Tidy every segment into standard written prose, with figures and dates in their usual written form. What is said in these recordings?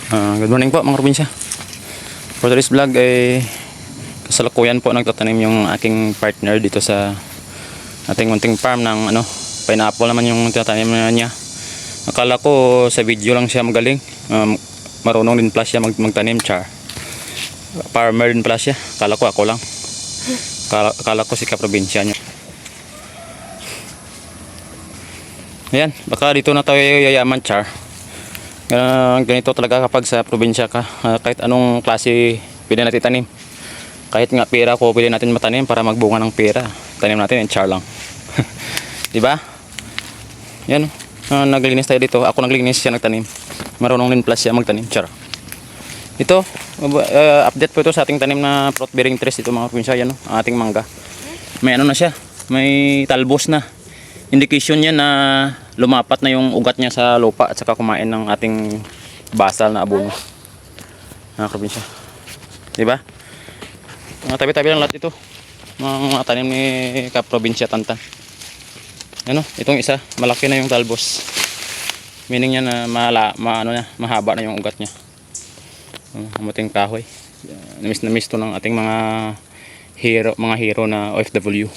Good morning po mga probinsya. For today's vlog ay kasalukuyan po nagtatanim yung aking partner dito sa ating munting farm ng pineapple naman yung tinatanim niya. Akala ko sa video lang siya magaling. Marunong din pala siya magtanim, char. Farmer din pala siya. Akala ko ako lang. Akala ko si kaprobinsya niya. Ayan, baka dito na tayo yayaman, char. Ganito talaga kapag sa probinsya ka, kahit anong klase pwede natin tanim. Kahit nga pera ko pwede natin matanim para magbunga ng pera. Tanim natin yung char lang. Diba? Yan, naglinis tayo dito. Ako naglinis, siya nagtanim. Marunong din plus siya magtanim, char. Ito, update po ito sa ating tanim na fruit bearing trees dito mga probinsya. Yan, ating mangga. May na siya, may talbos na. Indication niya na lumapat na yung ugat niya sa lupa at saka kumain ng ating basal na abono. Mga probinsya. Diba? Tabi-tabi lang lahat ito. Mga tanim ni kaprobinsya Tantan. Itong isa, malaki na yung talbos. Meaning niya na mahaba na yung ugat niya. Mamuting kahoy. Namiss na miss to ng ating mga hero na OFW.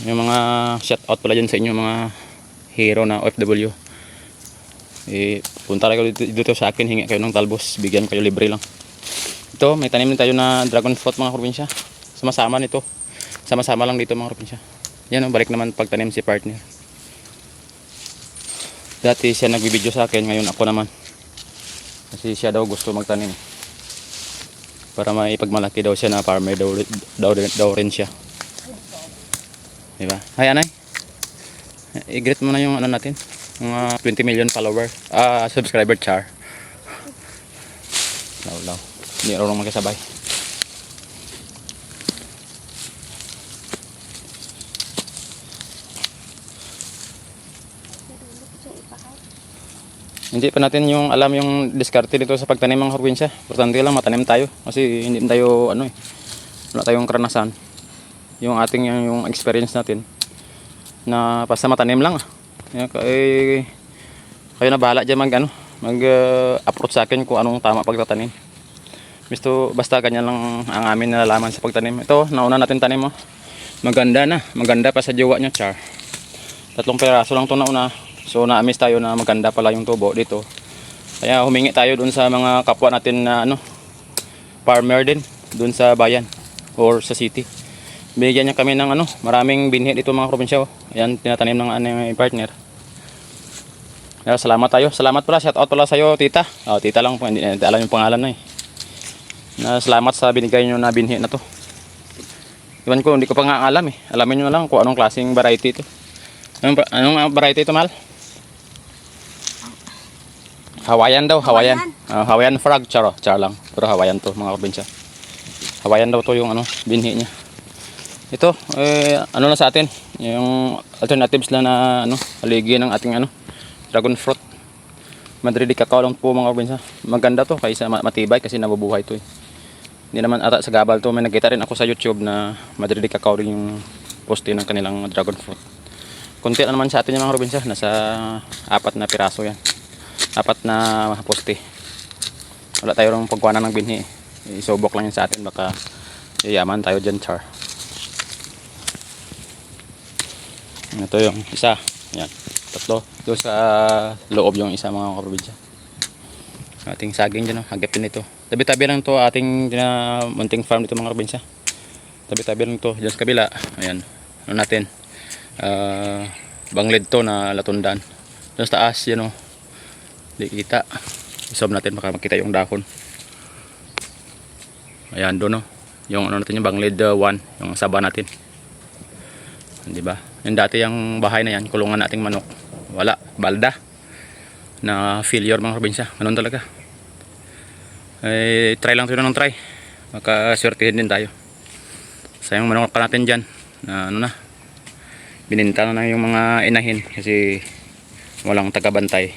Yung mga shout out pala dyan sa inyo mga hero na OFW. Punta kayo dito sa akin, hingi kayo ng talbos, bigyan kayo libre lang. Ito, may tanim din tayo na dragon fruit mga probinsya. Sama-sama nito. Sama-sama lang dito mga probinsya. Yan, balik naman pagtanim si partner. Dati siya nagbibideo sa akin, ngayon ako naman. Kasi siya daw gusto magtanim. Para maipagmalaki daw siya na farmer daw rin siya. Diba? Hi Anay. I-greet mo na yung natin. Mga 20 million follower. Subscriber, char. Law. Hindi rin magkasabay. Hindi pa natin alam yung diskarte dito sa pagtanim mga probinsya. Importante lang matanim tayo. Kasi hindi tayo wala tayong karanasan. Yung experience natin na basta matanim lang. Kayo na bahala dyan mag-approach sa akin kung anong tama pagtatanim. Basta ganyan lang ang amin nalalaman sa pagtanim. Ito, nauna natin tanim. Maganda na. Maganda pa sa jowa niya, char. 3 peraso lang ito nauna. So na-miss tayo na maganda pala yung tubo dito. Kaya humingi tayo dun sa mga kapwa natin na farmer din dun sa bayan or sa city. Binigyan niya kami ng maraming binhi dito mga probinsya. Ayan, tinatanim ng aming partner. Kaya salamat tayo. Salamat pala, shout out pala sa iyo, tita. Tita lang po, hindi alam yung pangalan na salamat sa binigay niyo na binhi na to. Iwan ko, hindi ko pa nga alam Alamin niyo na lang kung anong klaseng variety ito. Anong variety ito, mahal? Hawaiian daw, Hawaiian. Hawaiian frog, char lang. Pero Hawaiian to mga probinsya. Hawaiian daw to yung binhi niya. Ito, na sa atin, yung alternatives lang na haligi ng ating dragon fruit. Madrid cacao lang po mga probinsya. Maganda to kaysa matibay kasi nabubuhay to Hindi naman ata sa gabal to. May nakita rin ako sa YouTube na Madrid cacao rin yung poste ng kanilang dragon fruit. Kunti na naman sa atin yung mga probinsya. Nasa 4 na piraso yan. 4 na poste. Wala tayo rin pagkuhanan ng binhi. Isubok lang yan sa atin. Baka yayaman tayo dyan, char. Ito yung isa. Yan. 3. Doon sa loob yung isa mga kaprobinsya. Ating saging dyan. Hagapin ito. Tabi-tabi lang ito ating munting farm dito mga kaprobinsya. Tabi-tabi lang ito. Dyan sa kabila. Ayan. Natin. Banglid to na latundan. Doon sa taas. Yan Hindi kita. Isob natin baka makita yung dahon. Ayan doon yung natin yung banglid 1. Yung saba natin. Diba? Yung dati yung bahay na yan, kulungan nating manok. Wala, balda. Na failure mga probinsya. Ganun talaga. Try lang tayo ng try. Makaswertihin din tayo. Sayang manok pa natin dyan. Bininta na yung mga inahin. Kasi walang tagabantay.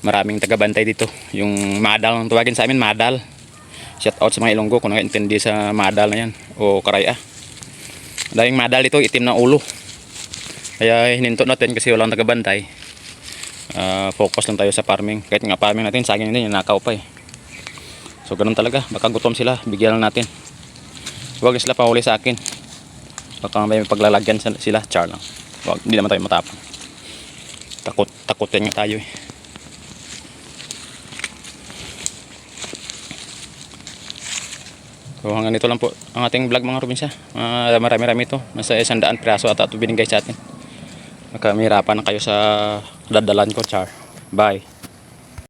Maraming tagabantay dito. Yung madal ang tawagin sa amin, madal. Shout out sa mga Ilonggo kung nakaintindi sa madal na yan. O karaya. Dahil madal ito, itim na ulo. Kaya hininto natin kasi walang tagabantay. Focus lang tayo sa farming. Kahit nga farming natin, saging din, nakaw pa eh. So ganun talaga, baka gutom sila, bigyan lang natin. Huwag sila pahuli sa akin. Baka may paglalagyan sila, char lang. Huwag, hindi naman tayo matapang. Takutin nga tayo eh. So hanggang dito lang po ang ating vlog mga probinsya. Marami-rami ito. Nasa 100 piraso ata ito binigay sa atin. Makamihirapan na kayo sa dadalan ko, char. Bye.